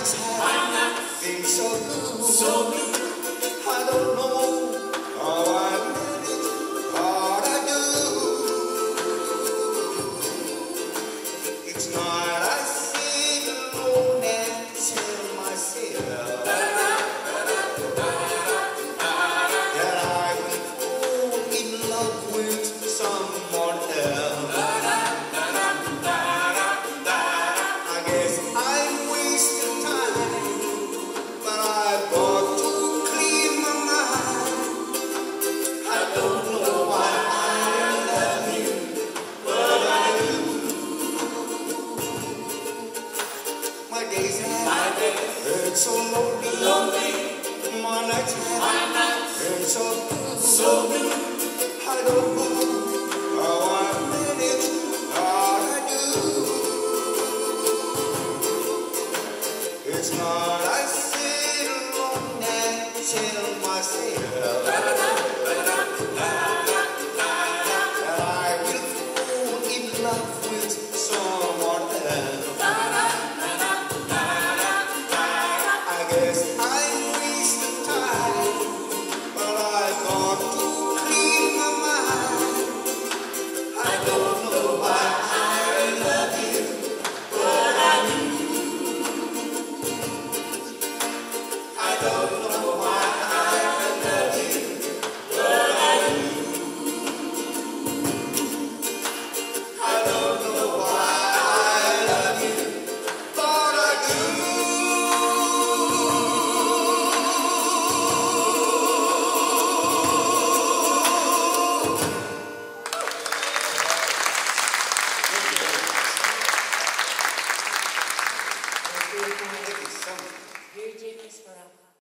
nights have been so blue. I don't know how I did it, but I do. Each night I sit alone and tell myself that I will fall in love with someone else. I guess I'm wasting time, but I've got to clear my mind. I don't know why I love you, but I do. My days have been so lonely. My nights have been so blue. I don't know how I made it, but I do. It's not